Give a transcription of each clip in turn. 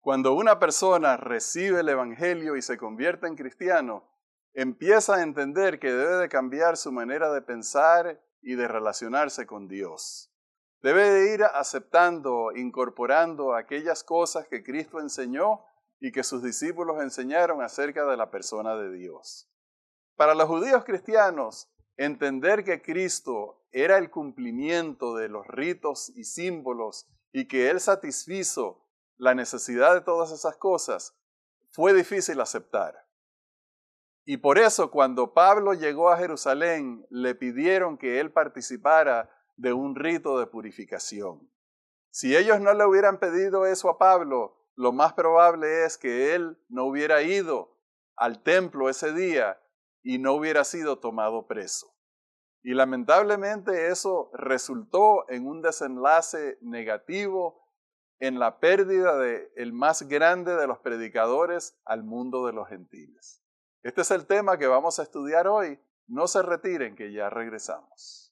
Cuando una persona recibe el Evangelio y se convierte en cristiano, empieza a entender que debe de cambiar su manera de pensar y de relacionarse con Dios. Debe de ir aceptando, incorporando aquellas cosas que Cristo enseñó y que sus discípulos enseñaron acerca de la persona de Dios. Para los judíos cristianos, entender que Cristo era el cumplimiento de los ritos y símbolos y que Él satisfizo la necesidad de todas esas cosas, fue difícil aceptar. Y por eso cuando Pablo llegó a Jerusalén, le pidieron que él participara de un rito de purificación. Si ellos no le hubieran pedido eso a Pablo, lo más probable es que él no hubiera ido al templo ese día y no hubiera sido tomado preso. Y lamentablemente eso resultó en un desenlace negativo, en la pérdida del más grande de los predicadores al mundo de los gentiles. Este es el tema que vamos a estudiar hoy. No se retiren, que ya regresamos.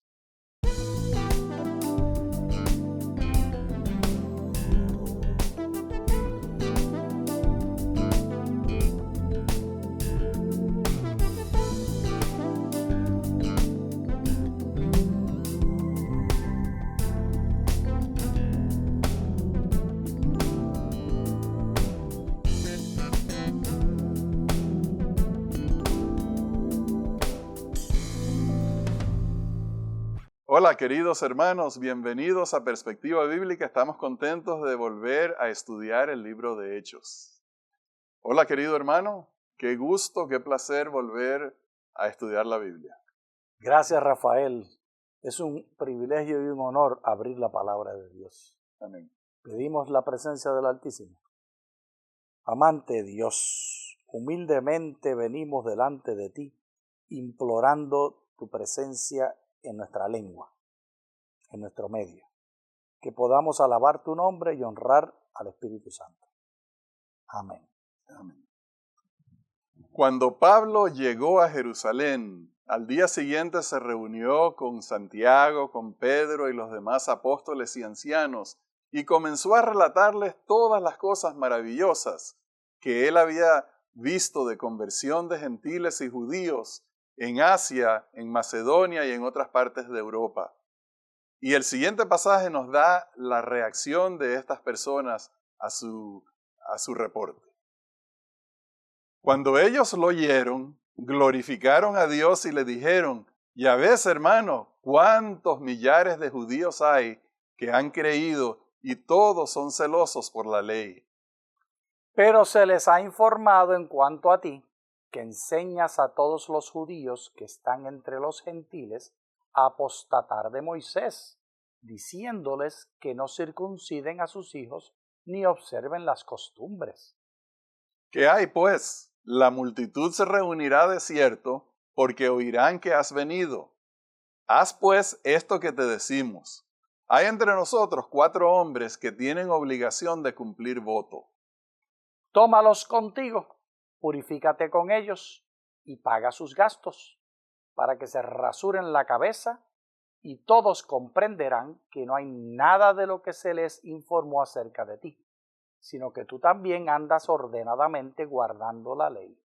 Hola queridos hermanos, bienvenidos a Perspectiva Bíblica. Estamos contentos de volver a estudiar el libro de Hechos. Hola querido hermano, qué gusto, qué placer volver a estudiar la Biblia. Gracias Rafael, es un privilegio y un honor abrir la palabra de Dios. Amén. Pedimos la presencia del Altísimo. Amante Dios, humildemente venimos delante de ti, implorando tu presencia en nuestra lengua, en nuestro medio, que podamos alabar tu nombre y honrar al Espíritu Santo. Amén. Amén. Cuando Pablo llegó a Jerusalén, al día siguiente se reunió con Santiago, con Pedro y los demás apóstoles y ancianos y comenzó a relatarles todas las cosas maravillosas que él había visto de conversión de gentiles y judíos en Asia, en Macedonia y en otras partes de Europa. Y el siguiente pasaje nos da la reacción de estas personas a su reporte. Cuando ellos lo oyeron, glorificaron a Dios y le dijeron: ya ves, hermano, cuántos millares de judíos hay que han creído y todos son celosos por la ley. Pero se les ha informado en cuanto a ti, que enseñas a todos los judíos que están entre los gentiles a apostatar de Moisés, diciéndoles que no circunciden a sus hijos ni observen las costumbres. ¿Qué hay, pues? La multitud se reunirá de cierto, porque oirán que has venido. Haz, pues, esto que te decimos. Hay entre nosotros 4 hombres que tienen obligación de cumplir voto. Tómalos contigo, purifícate con ellos y paga sus gastos, para que se rasuren la cabeza y todos comprenderán que no hay nada de lo que se les informó acerca de ti, sino que tú también andas ordenadamente guardando la ley.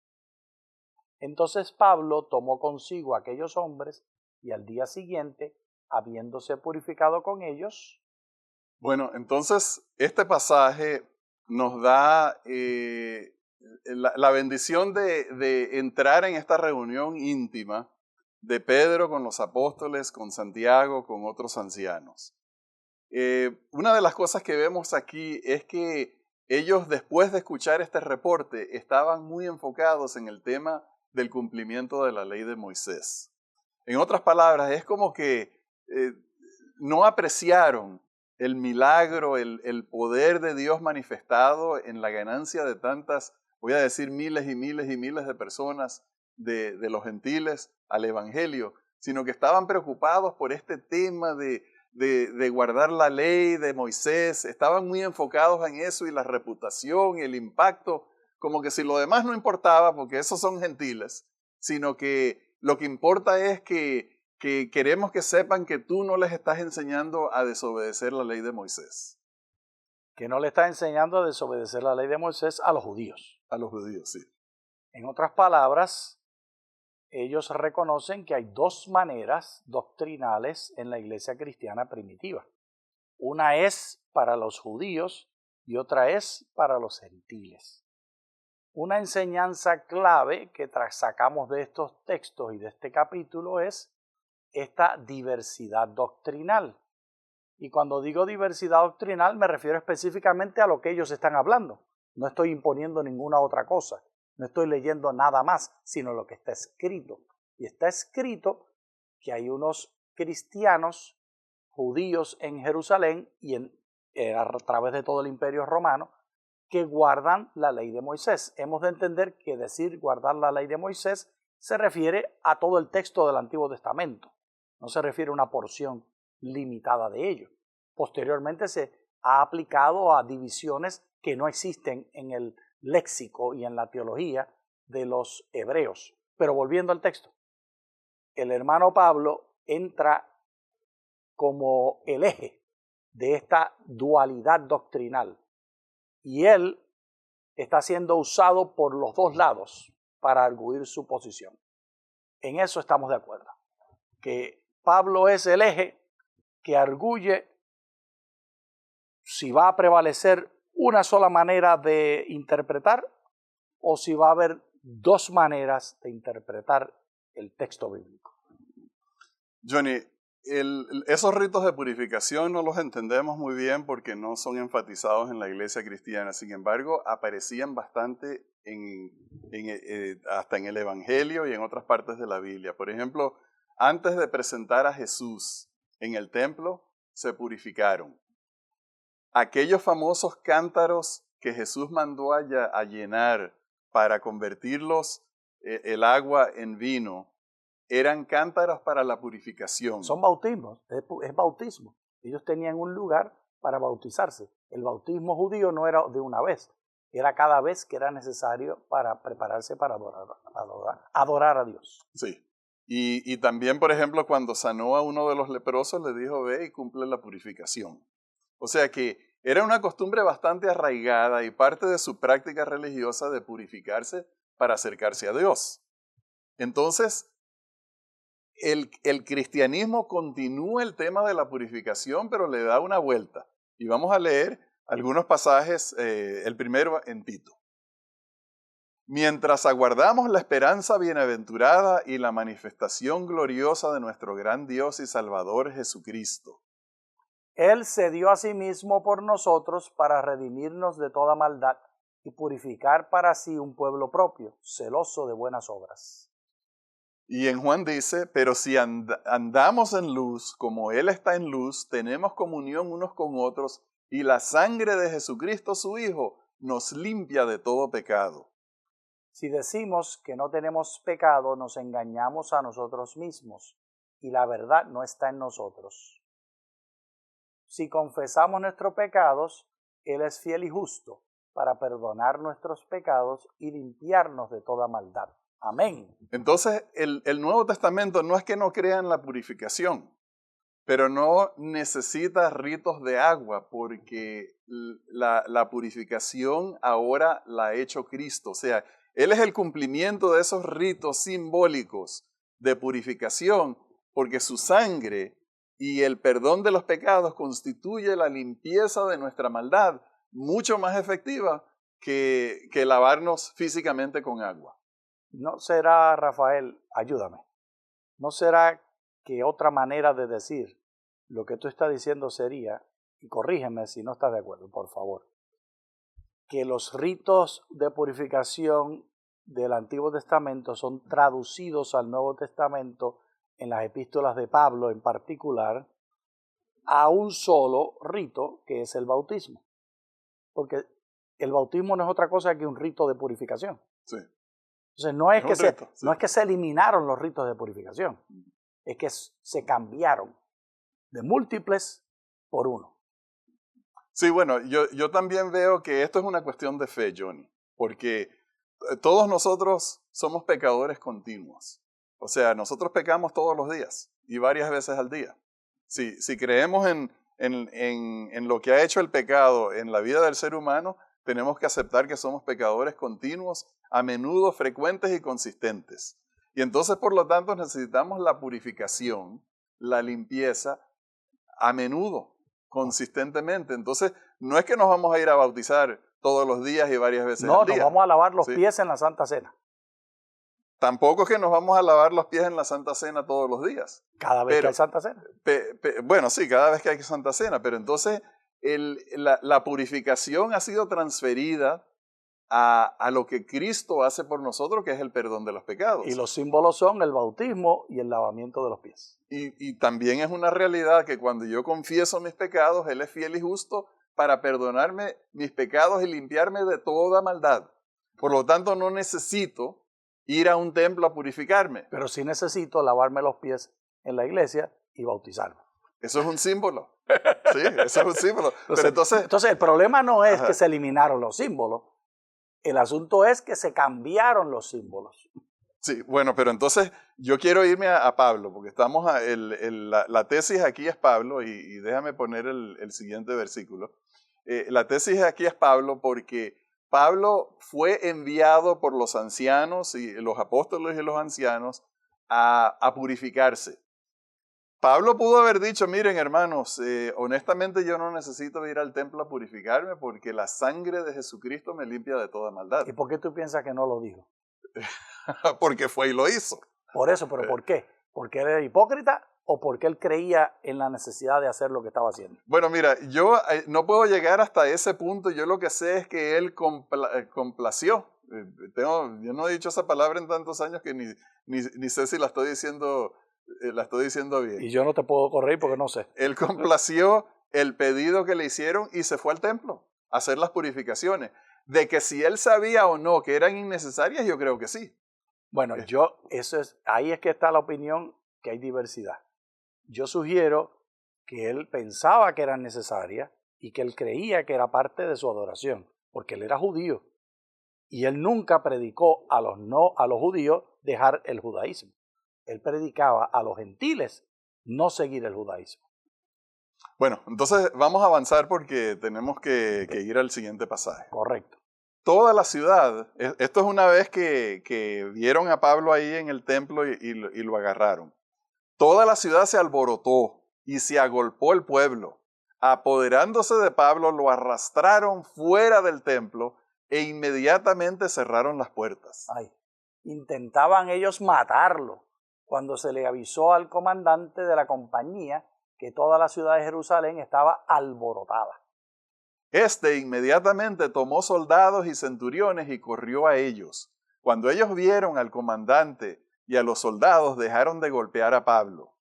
Entonces Pablo tomó consigo a aquellos hombres y al día siguiente, habiéndose purificado con ellos. Bueno, entonces este pasaje nos da la bendición de entrar en esta reunión íntima de Pedro con los apóstoles, con Santiago, con otros ancianos. Una de las cosas que vemos aquí es que ellos, después de escuchar este reporte, estaban muy enfocados en el tema del cumplimiento de la ley de Moisés. En otras palabras, es como que no apreciaron el milagro, el poder de Dios manifestado en la ganancia de tantas, voy a decir miles y miles y miles de personas de los gentiles al Evangelio, sino que estaban preocupados por este tema de guardar la ley de Moisés. Estaban muy enfocados en eso y la reputación y el impacto, como que si lo demás no importaba, porque esos son gentiles, sino que lo que importa es que queremos que sepan que tú no les estás enseñando a desobedecer la ley de Moisés. Que no le está enseñando a desobedecer la ley de Moisés a los judíos. A los judíos, sí. En otras palabras, ellos reconocen que hay dos maneras doctrinales en la iglesia cristiana primitiva. Una es para los judíos y otra es para los gentiles. Una enseñanza clave que sacamos de estos textos y de este capítulo es esta diversidad doctrinal. Y cuando digo diversidad doctrinal me refiero específicamente a lo que ellos están hablando. No estoy imponiendo ninguna otra cosa. No estoy leyendo nada más, sino lo que está escrito. Y está escrito que hay unos cristianos judíos en Jerusalén y a través de todo el imperio romano que guardan la ley de Moisés. Hemos de entender que decir guardar la ley de Moisés se refiere a todo el texto del Antiguo Testamento. No se refiere a una porción limitada de ello. Posteriormente se ha aplicado a divisiones que no existen en el léxico y en la teología de los hebreos. Pero volviendo al texto, el hermano Pablo entra como el eje de esta dualidad doctrinal y él está siendo usado por los dos lados para arguir su posición. En eso estamos de acuerdo, que Pablo es el eje que arguye si va a prevalecer una sola manera de interpretar o si va a haber dos maneras de interpretar el texto bíblico. Johnny, esos ritos de purificación no los entendemos muy bien porque no son enfatizados en la iglesia cristiana. Sin embargo, aparecían bastante hasta en el Evangelio y en otras partes de la Biblia. Por ejemplo, antes de presentar a Jesús en el templo, se purificaron. Aquellos famosos cántaros que Jesús mandó a llenar para convertirlos el agua en vino, eran cántaros para la purificación. Son bautismos, es bautismo. Ellos tenían un lugar para bautizarse. El bautismo judío no era de una vez, era cada vez que era necesario para prepararse para adorar a Dios. Sí. Y también, por ejemplo, cuando sanó a uno de los leprosos, le dijo, ve y cumple la purificación. O sea que era una costumbre bastante arraigada y parte de su práctica religiosa de purificarse para acercarse a Dios. Entonces, el cristianismo continúa el tema de la purificación, pero le da una vuelta. Y vamos a leer algunos pasajes, el primero en Tito. Mientras aguardamos la esperanza bienaventurada y la manifestación gloriosa de nuestro gran Dios y Salvador Jesucristo. Él se dio a sí mismo por nosotros para redimirnos de toda maldad y purificar para sí un pueblo propio, celoso de buenas obras. Y en Juan dice, pero si andamos en luz, como Él está en luz, tenemos comunión unos con otros, y la sangre de Jesucristo su Hijo nos limpia de todo pecado. Si decimos que no tenemos pecado, nos engañamos a nosotros mismos, y la verdad no está en nosotros. Si confesamos nuestros pecados, Él es fiel y justo para perdonar nuestros pecados y limpiarnos de toda maldad. Amén. Entonces, el Nuevo Testamento no es que no crea en la purificación, pero no necesita ritos de agua porque la purificación ahora la ha hecho Cristo. O sea, Él es el cumplimiento de esos ritos simbólicos de purificación porque su sangre y el perdón de los pecados constituye la limpieza de nuestra maldad mucho más efectiva que lavarnos físicamente con agua. ¿No será, Rafael, ayúdame, no será que otra manera de decir lo que tú estás diciendo sería, y corrígeme si no estás de acuerdo, por favor, que los ritos de purificación del Antiguo Testamento son traducidos al Nuevo Testamento en las epístolas de Pablo en particular, a un solo rito que es el bautismo? Porque el bautismo no es otra cosa que un rito de purificación. Sí. Entonces no es Sí. que se eliminaron los ritos de purificación, es que se cambiaron de múltiples por uno. Sí, bueno, yo también veo que esto es una cuestión de fe, Johnny, porque todos nosotros somos pecadores continuos. O sea, nosotros pecamos todos los días y varias veces al día. Si creemos en en lo que ha hecho el pecado en la vida del ser humano, tenemos que aceptar que somos pecadores continuos, a menudo frecuentes y consistentes. Y entonces, por lo tanto, necesitamos la purificación, la limpieza, a menudo, consistentemente. Entonces, no es que nos vamos a ir a bautizar todos los días y varias veces No, al día. nos vamos a lavar los ¿Sí? pies en la Santa Cena. Tampoco es que nos vamos a lavar los pies en la Santa Cena todos los días. Cada vez que hay Santa Cena. Bueno, sí, cada vez que hay Santa Cena, pero entonces la purificación ha sido transferida a lo que Cristo hace por nosotros, que es el perdón de los pecados. Y los símbolos son el bautismo y el lavamiento de los pies. Y también es una realidad que cuando yo confieso mis pecados, Él es fiel y justo para perdonarme mis pecados y limpiarme de toda maldad. Por lo tanto, no necesito ir a un templo a purificarme. Pero sí necesito lavarme los pies en la iglesia y bautizarme. Eso es un símbolo. Sí, eso es un símbolo. Pero entonces el problema no es Ajá. que se eliminaron los símbolos. El asunto es que se cambiaron los símbolos. Sí, bueno, pero entonces yo quiero irme a Pablo, porque estamos la tesis aquí es Pablo, y déjame poner el siguiente versículo. La tesis aquí es Pablo porque Pablo fue enviado por los ancianos y los apóstoles y los ancianos a purificarse. Pablo pudo haber dicho, miren hermanos, honestamente yo no necesito ir al templo a purificarme porque la sangre de Jesucristo me limpia de toda maldad. ¿Y por qué tú piensas que no lo dijo? Porque fue y lo hizo. Por eso, pero ¿por qué? ¿Porque él era hipócrita o porque él creía en la necesidad de hacer lo que estaba haciendo? Bueno, mira, yo no puedo llegar hasta ese punto. Yo lo que sé es que él complació. Yo no he dicho esa palabra en tantos años que ni sé si la estoy diciendo bien. Y yo no te puedo corregir porque no sé. Él complació el pedido que le hicieron y se fue al templo a hacer las purificaciones. De que si él sabía o no que eran innecesarias, yo creo que sí. Bueno, ahí es que está la opinión, que hay diversidad. Yo sugiero que él pensaba que eran necesarias y que él creía que era parte de su adoración, porque él era judío. Y él nunca predicó a los judíos dejar el judaísmo. Él predicaba a los gentiles no seguir el judaísmo. Bueno, entonces vamos a avanzar porque tenemos que ir al siguiente pasaje. Correcto. Toda la ciudad, esto es una vez que vieron a Pablo ahí en el templo y lo agarraron. Toda la ciudad se alborotó y se agolpó el pueblo. Apoderándose de Pablo, lo arrastraron fuera del templo e inmediatamente cerraron las puertas. Ay, intentaban ellos matarlo cuando se le avisó al comandante de la compañía que toda la ciudad de Jerusalén estaba alborotada. Este inmediatamente tomó soldados y centuriones y corrió a ellos. Cuando ellos vieron al comandante y a los soldados, dejaron de golpear a Pablo.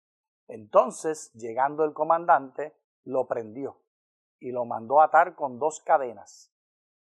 Entonces, llegando el comandante, lo prendió y lo mandó atar con 2 cadenas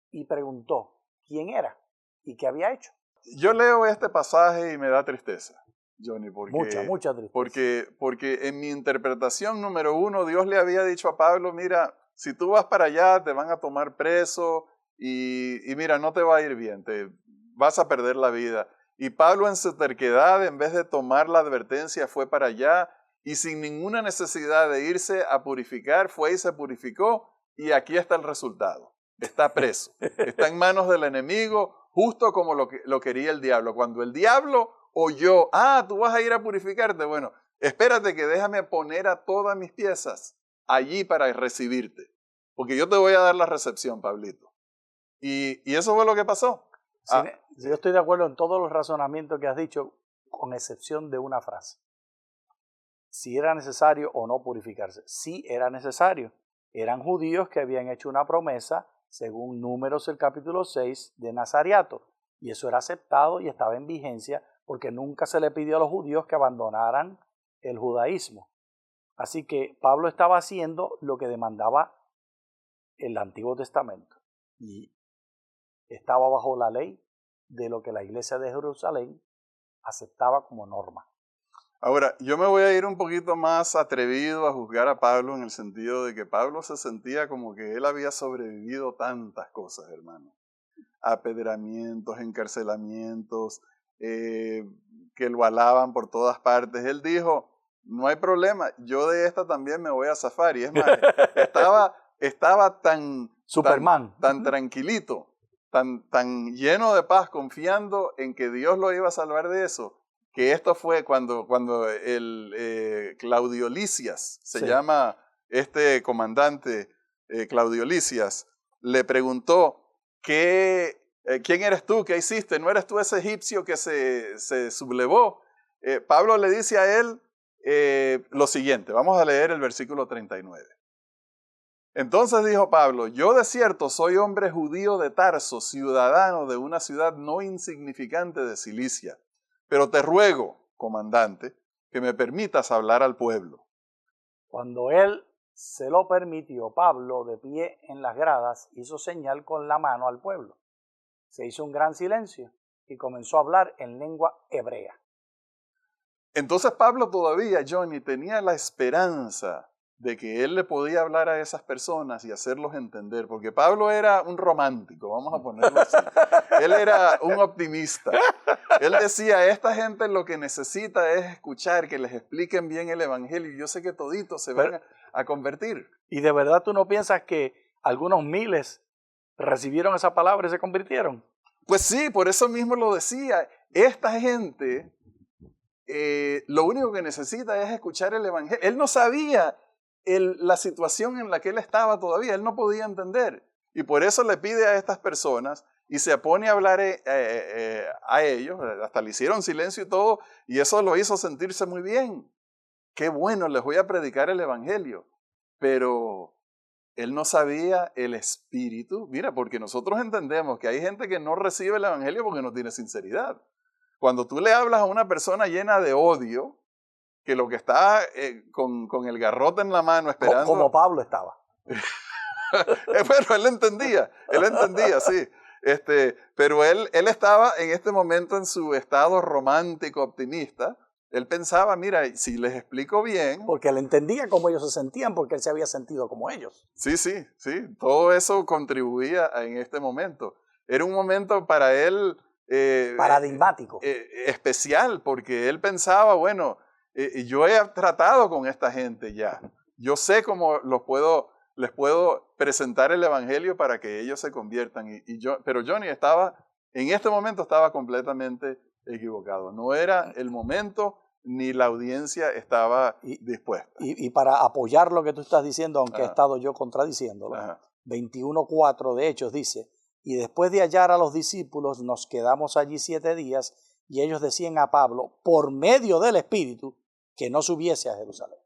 y preguntó quién era y qué había hecho. Yo leo este pasaje y me da tristeza, Johnny, Mucha tristeza. Porque en mi interpretación, número 1, Dios le había dicho a Pablo, mira, si tú vas para allá te van a tomar preso y mira, no te va a ir bien, te vas a perder la vida. Y Pablo en su terquedad, en vez de tomar la advertencia, fue para allá y sin ninguna necesidad de irse a purificar, fue y se purificó y aquí está el resultado. Está preso, está en manos del enemigo, justo como lo quería el diablo. Cuando el diablo oyó, tú vas a ir a purificarte, bueno, espérate que déjame poner a todas mis piezas allí para recibirte, porque yo te voy a dar la recepción, Pablito. Y eso fue lo que pasó. Yo estoy de acuerdo en todos los razonamientos que has dicho, con excepción de una frase. Si era necesario o no purificarse. Sí era necesario. Eran judíos que habían hecho una promesa, según Números el capítulo 6, de Nazareato. Y eso era aceptado y estaba en vigencia porque nunca se le pidió a los judíos que abandonaran el judaísmo. Así que Pablo estaba haciendo lo que demandaba el Antiguo Testamento. Y estaba bajo la ley de lo que la iglesia de Jerusalén aceptaba como norma. Ahora, yo me voy a ir un poquito más atrevido a juzgar a Pablo en el sentido de que Pablo se sentía como que él había sobrevivido tantas cosas, hermano. Apedramientos, encarcelamientos, que lo alaban por todas partes. Él dijo, no hay problema, yo de esta también me voy a zafar. Y es más, estaba tan Superman. tan tranquilito, tan lleno de paz, confiando en que Dios lo iba a salvar de eso, que esto fue cuando el Claudio Lisias, se llama este comandante Claudio Lisias, le preguntó, ¿quién eres tú? ¿Qué hiciste? ¿No eres tú ese egipcio que se sublevó? Pablo le dice a él lo siguiente, vamos a leer el versículo 39. Entonces dijo Pablo, yo de cierto soy hombre judío de Tarso, ciudadano de una ciudad no insignificante de Cilicia, pero te ruego, comandante, que me permitas hablar al pueblo. Cuando él se lo permitió, Pablo, de pie en las gradas, hizo señal con la mano al pueblo. Se hizo un gran silencio y comenzó a hablar en lengua hebrea. Entonces Pablo todavía, Johnny, tenía la esperanza de que él le podía hablar a esas personas y hacerlos entender, porque Pablo era un romántico, vamos a ponerlo así. Él era un optimista. Él decía, esta gente lo que necesita es escuchar, que les expliquen bien el evangelio, y yo sé que toditos se van a convertir. ¿Y de verdad tú no piensas que algunos miles recibieron esa palabra y se convirtieron? Pues sí, por eso mismo lo decía. Esta gente lo único que necesita es escuchar el evangelio. Él no sabía la situación en la que él estaba todavía, él no podía entender. Y por eso le pide a estas personas y se pone a hablar a ellos, hasta le hicieron silencio y todo, y eso lo hizo sentirse muy bien. Qué bueno, les voy a predicar el evangelio. Pero él no sabía el espíritu. Mira, porque nosotros entendemos que hay gente que no recibe el evangelio porque no tiene sinceridad. Cuando tú le hablas a una persona llena de odio, que lo que está con el garrote en la mano esperando... Como Pablo estaba. Bueno, él entendía, sí. Pero él estaba en este momento en su estado romántico, optimista. Él pensaba, mira, si les explico bien... Porque él entendía cómo ellos se sentían, porque él se había sentido como ellos. Sí. Todo eso contribuía en este momento. Era un momento para él... paradigmático. Especial, porque él pensaba, bueno... yo he tratado con esta gente ya. Yo sé cómo les puedo presentar el evangelio para que ellos se conviertan. Pero Johnny en este momento estaba completamente equivocado. No era el momento ni la audiencia estaba dispuesta. Y para apoyar lo que tú estás diciendo, aunque he estado yo contradiciéndolo, 21:4 de Hechos dice, y después de hallar a los discípulos nos quedamos allí 7 días y ellos decían a Pablo, por medio del Espíritu, que no subiese a Jerusalén.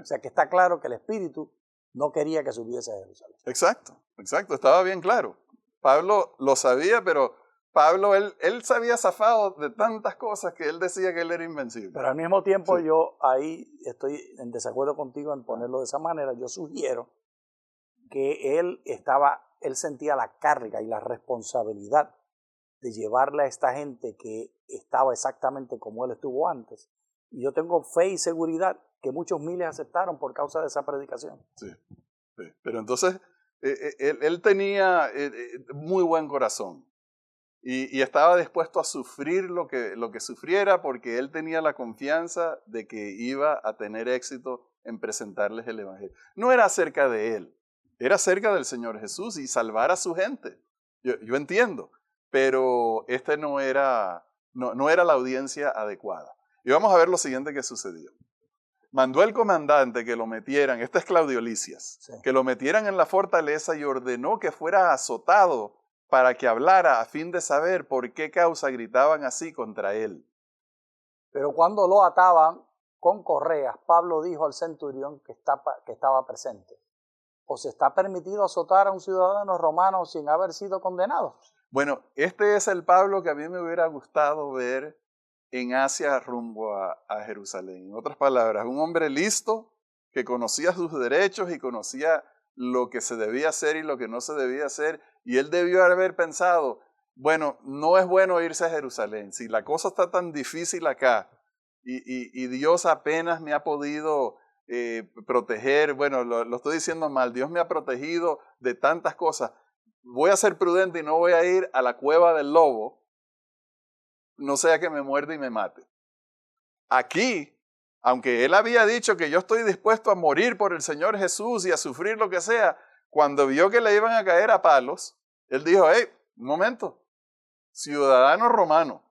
O sea que está claro que el Espíritu no quería que subiese a Jerusalén. Exacto, estaba bien claro. Pablo lo sabía, pero Pablo, él se había zafado de tantas cosas que él decía que él era invencible. Pero al mismo tiempo yo ahí estoy en desacuerdo contigo en ponerlo de esa manera. Yo sugiero que él sentía la carga y la responsabilidad de llevarle a esta gente que estaba exactamente como él estuvo antes. Y yo tengo fe y seguridad que muchos miles aceptaron por causa de esa predicación. Sí. Pero entonces él tenía muy buen corazón y estaba dispuesto a sufrir lo que sufriera porque él tenía la confianza de que iba a tener éxito en presentarles el evangelio. No era acerca de él, era acerca del Señor Jesús y salvar a su gente. Yo entiendo, pero no era la audiencia adecuada. Y vamos a ver lo siguiente que sucedió. Mandó el comandante que lo metieran, este es Claudio Lisias, que lo metieran en la fortaleza y ordenó que fuera azotado para que hablara a fin de saber por qué causa gritaban así contra él. Pero cuando lo ataban con correas, Pablo dijo al centurión que estaba presente, ¿os está permitido azotar a un ciudadano romano sin haber sido condenado? Bueno, este es el Pablo que a mí me hubiera gustado ver en Asia rumbo a Jerusalén. En otras palabras, un hombre listo que conocía sus derechos y conocía lo que se debía hacer y lo que no se debía hacer. Y él debió haber pensado, bueno, no es bueno irse a Jerusalén. Si la cosa está tan difícil acá y Dios apenas me ha podido proteger, bueno, lo estoy diciendo mal, Dios me ha protegido de tantas cosas. Voy a ser prudente y no voy a ir a la cueva del lobo, no sea que me muerde y me mate. Aquí Aunque él había dicho que yo estoy dispuesto a morir por el Señor Jesús y a sufrir lo que sea, cuando vio que le iban a caer a palos, él dijo, hey, un momento, ciudadano romano,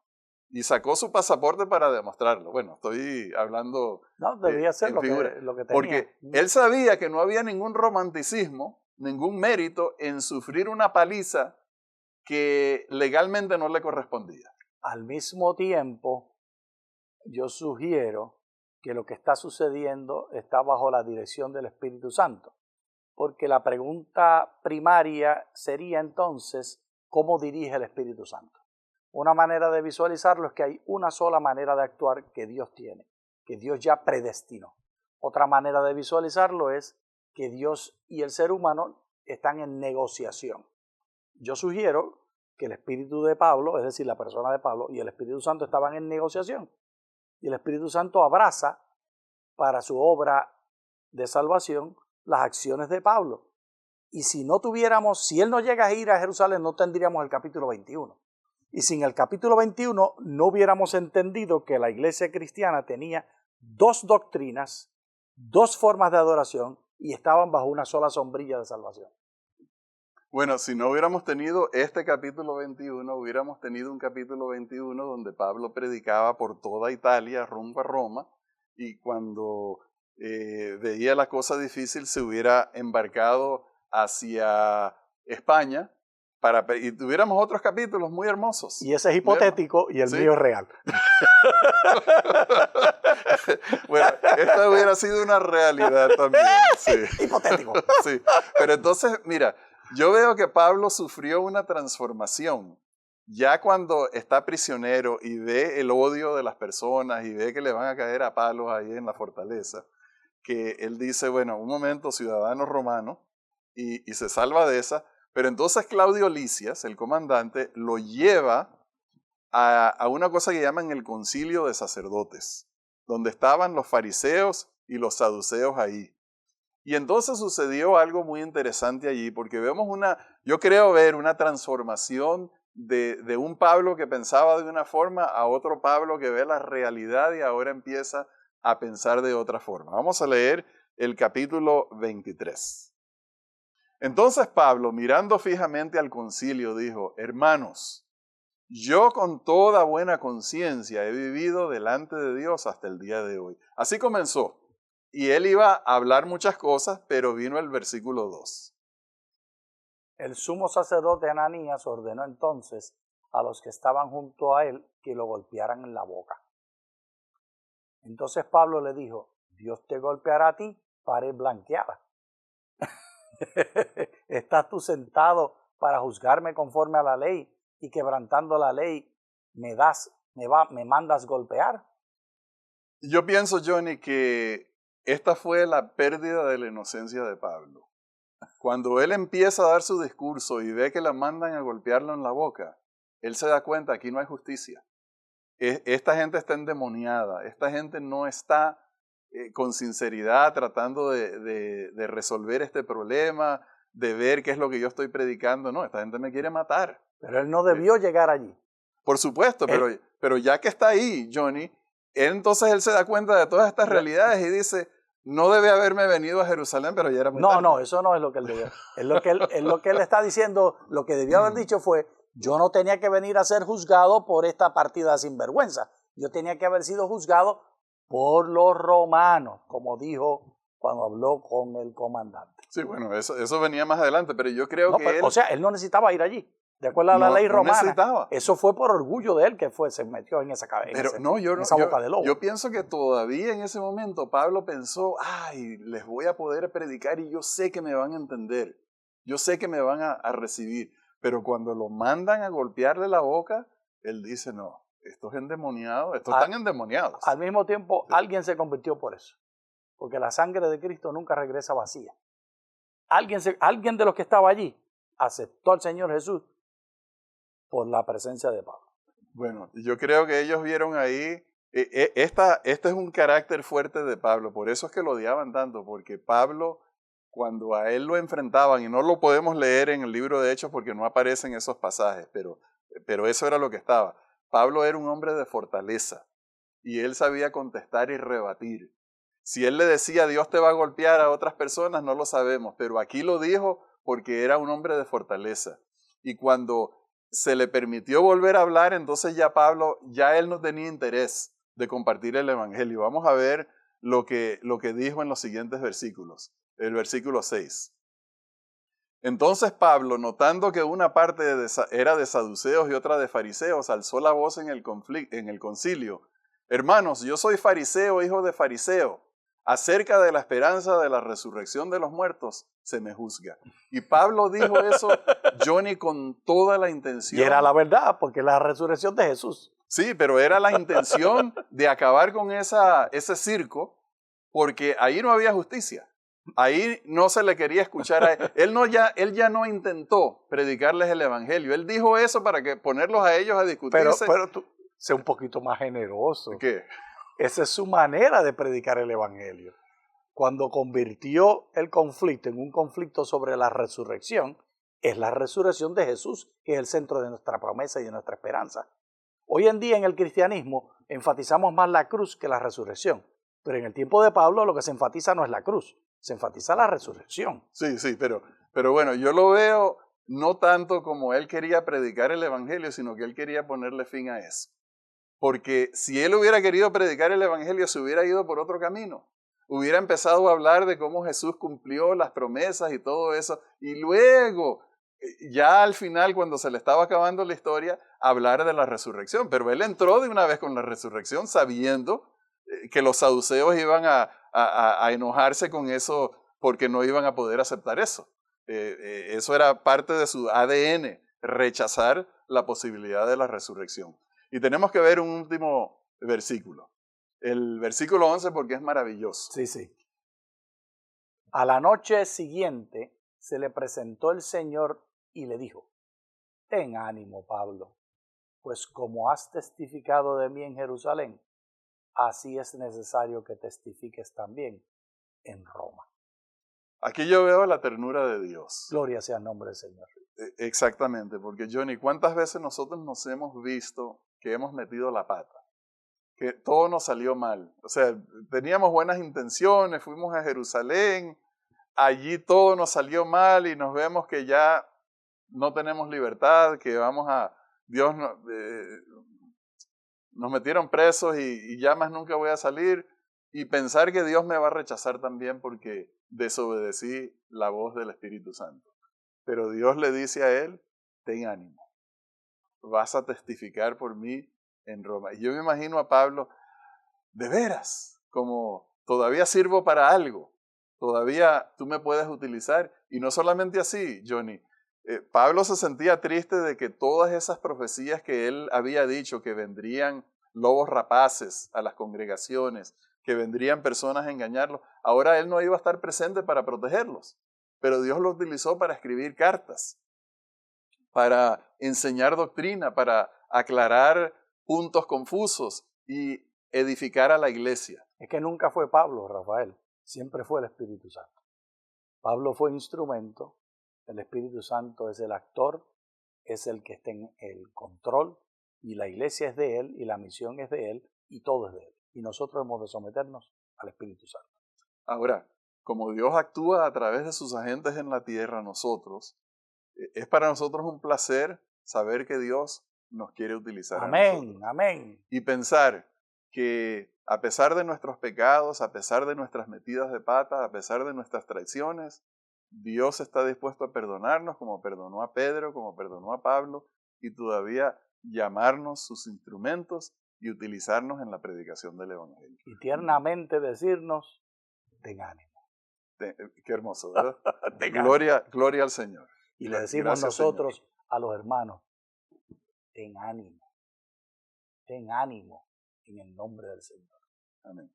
y sacó su pasaporte para demostrarlo. Bueno, estoy hablando No, debía ser en lo figura, lo que tenía. porque él sabía que no había ningún romanticismo, ningún mérito en sufrir una paliza que legalmente no le correspondía. Al mismo tiempo, yo sugiero que lo que está sucediendo está bajo la dirección del Espíritu Santo, porque la pregunta primaria sería entonces, ¿cómo dirige el Espíritu Santo? Una manera de visualizarlo es que hay una sola manera de actuar que Dios tiene, que Dios ya predestinó. Otra manera de visualizarlo es que Dios y el ser humano están en negociación. Yo sugiero que el espíritu de Pablo, es decir, la persona de Pablo y el Espíritu Santo estaban en negociación. Y el Espíritu Santo abraza para su obra de salvación las acciones de Pablo. Y si no tuviéramos, si él no llega a ir a Jerusalén, no tendríamos el capítulo 21. Y sin el capítulo 21 no hubiéramos entendido que la iglesia cristiana tenía dos doctrinas, dos formas de adoración y estaban bajo una sola sombrilla de salvación. Bueno, si no hubiéramos tenido este capítulo 21, hubiéramos tenido un capítulo 21 donde Pablo predicaba por toda Italia, rumbo a Roma, y cuando veía la cosa difícil se hubiera embarcado hacia España, y tuviéramos otros capítulos muy hermosos. Y ese es hipotético y el ¿Sí? mío es real. Bueno, esta hubiera sido una realidad también. Sí. Hipotético. Sí. Pero entonces, mira, yo veo que Pablo sufrió una transformación ya cuando está prisionero y ve el odio de las personas y ve que le van a caer a palos ahí en la fortaleza, que él dice, bueno, un momento, ciudadano romano, y se salva de esa, pero entonces Claudio Lisias, el comandante, lo lleva a una cosa que llaman el concilio de sacerdotes, donde estaban los fariseos y los saduceos ahí. Y entonces sucedió algo muy interesante allí, porque vemos yo creo ver una transformación de un Pablo que pensaba de una forma a otro Pablo que ve la realidad y ahora empieza a pensar de otra forma. Vamos a leer el capítulo 23. Entonces Pablo, mirando fijamente al concilio, dijo, hermanos, yo con toda buena conciencia he vivido delante de Dios hasta el día de hoy. Así comenzó. Y él iba a hablar muchas cosas, pero vino el versículo 2. El sumo sacerdote Ananías ordenó entonces a los que estaban junto a él que lo golpearan en la boca. Entonces Pablo le dijo, Dios te golpeará a ti, pared blanqueada. ¿Estás tú sentado para juzgarme conforme a la ley y quebrantando la ley me mandas golpear? Yo pienso, Johnny, que esta fue la pérdida de la inocencia de Pablo. Cuando él empieza a dar su discurso y ve que la mandan a golpearlo en la boca, él se da cuenta, aquí no hay justicia. Esta gente está endemoniada, esta gente no está con sinceridad tratando de resolver este problema, de ver qué es lo que yo estoy predicando. No, esta gente me quiere matar. Pero él no debió llegar allí. Por supuesto, pero ya que está ahí, Johnny, entonces él se da cuenta de todas estas realidades y dice, no debe haberme venido a Jerusalén, pero ya era muy tarde. No, eso no es lo que él debió. Es lo que él está diciendo, lo que debió haber dicho fue, yo no tenía que venir a ser juzgado por esta partida sinvergüenza. Yo tenía que haber sido juzgado por los romanos, como dijo cuando habló con el comandante. Sí, bueno, eso venía más adelante, pero yo creo que él... O sea, él no necesitaba ir allí. De acuerdo a la ley romana, necesitaba. Eso fue por orgullo de él que se metió en esa boca de lobo. Yo pienso que todavía en ese momento Pablo pensó, ay, les voy a poder predicar y yo sé que me van a entender, yo sé que me van a recibir, pero cuando lo mandan a golpearle la boca, él dice, no, estos endemoniados, están endemoniados. Al mismo tiempo, alguien se convirtió por eso, porque la sangre de Cristo nunca regresa vacía. Alguien de los que estaba allí aceptó al Señor Jesús por la presencia de Pablo. Bueno, yo creo que ellos vieron ahí, este es un carácter fuerte de Pablo, por eso es que lo odiaban tanto, porque Pablo, cuando a él lo enfrentaban, y no lo podemos leer en el libro de Hechos porque no aparecen esos pasajes, pero eso era lo que estaba. Pablo era un hombre de fortaleza, y él sabía contestar y rebatir. Si él le decía Dios te va a golpear a otras personas, no lo sabemos, pero aquí lo dijo porque era un hombre de fortaleza. Y cuando se le permitió volver a hablar, entonces ya Pablo, ya él no tenía interés de compartir el evangelio. Vamos a ver lo que dijo en los siguientes versículos. El versículo 6. Entonces Pablo, notando que una parte era de saduceos y otra de fariseos, alzó la voz en el concilio. Hermanos, yo soy fariseo, hijo de fariseo. Acerca de la esperanza de la resurrección de los muertos, se me juzga. Y Pablo dijo eso, Johnny, con toda la intención. Y era la verdad, porque la resurrección de Jesús. Sí, pero era la intención de acabar con ese circo, porque ahí no había justicia. Ahí no se le quería escuchar a él. Él ya no intentó predicarles el evangelio. Él dijo eso para ponerlos a ellos a discutirse. Pero tú, sé un poquito más generoso. ¿Qué? Esa es su manera de predicar el evangelio. Cuando convirtió el conflicto en un conflicto sobre la resurrección, es la resurrección de Jesús que es el centro de nuestra promesa y de nuestra esperanza. Hoy en día en el cristianismo enfatizamos más la cruz que la resurrección, pero en el tiempo de Pablo lo que se enfatiza no es la cruz, se enfatiza la resurrección. Sí, pero bueno, yo lo veo no tanto como él quería predicar el evangelio, sino que él quería ponerle fin a eso. Porque si él hubiera querido predicar el evangelio, se hubiera ido por otro camino. Hubiera empezado a hablar de cómo Jesús cumplió las promesas y todo eso, y luego, ya al final, cuando se le estaba acabando la historia, hablar de la resurrección. Pero él entró de una vez con la resurrección sabiendo que los saduceos iban a enojarse con eso porque no iban a poder aceptar eso. Eso era parte de su ADN, rechazar la posibilidad de la resurrección. Y tenemos que ver un último versículo. El versículo 11 porque es maravilloso. Sí. A la noche siguiente se le presentó el Señor y le dijo, ten ánimo, Pablo, pues como has testificado de mí en Jerusalén, así es necesario que testifiques también en Roma. Aquí yo veo la ternura de Dios. Gloria sea el nombre del Señor. Exactamente, porque Johnny, ¿cuántas veces nosotros nos hemos visto que hemos metido la pata? Que todo nos salió mal. O sea, teníamos buenas intenciones, fuimos a Jerusalén, allí todo nos salió mal y nos vemos que ya no tenemos libertad, que Dios nos metieron presos y ya más nunca voy a salir, y pensar que Dios me va a rechazar también porque desobedecí la voz del Espíritu Santo. Pero Dios le dice a él, ten ánimo, vas a testificar por mí en Roma. Y yo me imagino a Pablo, de veras, como todavía sirvo para algo, todavía tú me puedes utilizar. Y no solamente así, Johnny, Pablo se sentía triste de que todas esas profecías que él había dicho, que vendrían lobos rapaces a las congregaciones, que vendrían personas a engañarlos, ahora él no iba a estar presente para protegerlos, pero Dios lo utilizó para escribir cartas, para enseñar doctrina, para aclarar puntos confusos y edificar a la iglesia. Es que nunca fue Pablo, Rafael, siempre fue el Espíritu Santo. Pablo fue instrumento, el Espíritu Santo es el actor, es el que está en el control, y la iglesia es de él, y la misión es de él, y todo es de él. Y nosotros hemos de someternos al Espíritu Santo. Ahora, como Dios actúa a través de sus agentes en la tierra, nosotros, es para nosotros un placer saber que Dios nos quiere utilizar. Amén, amén. Y pensar que a pesar de nuestros pecados, a pesar de nuestras metidas de pata, a pesar de nuestras traiciones, Dios está dispuesto a perdonarnos como perdonó a Pedro, como perdonó a Pablo, y todavía llamarnos sus instrumentos y utilizarnos en la predicación del Evangelio. Y tiernamente decirnos, ten ánimo. Qué hermoso, ¿verdad? Gloria al Señor. Y le decimos Gracias, nosotros Señor, a los hermanos, ten ánimo en el nombre del Señor. Amén.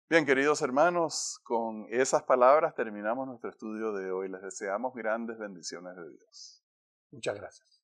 Bien, queridos hermanos, con esas palabras terminamos nuestro estudio de hoy. Les deseamos grandes bendiciones de Dios. Muchas gracias.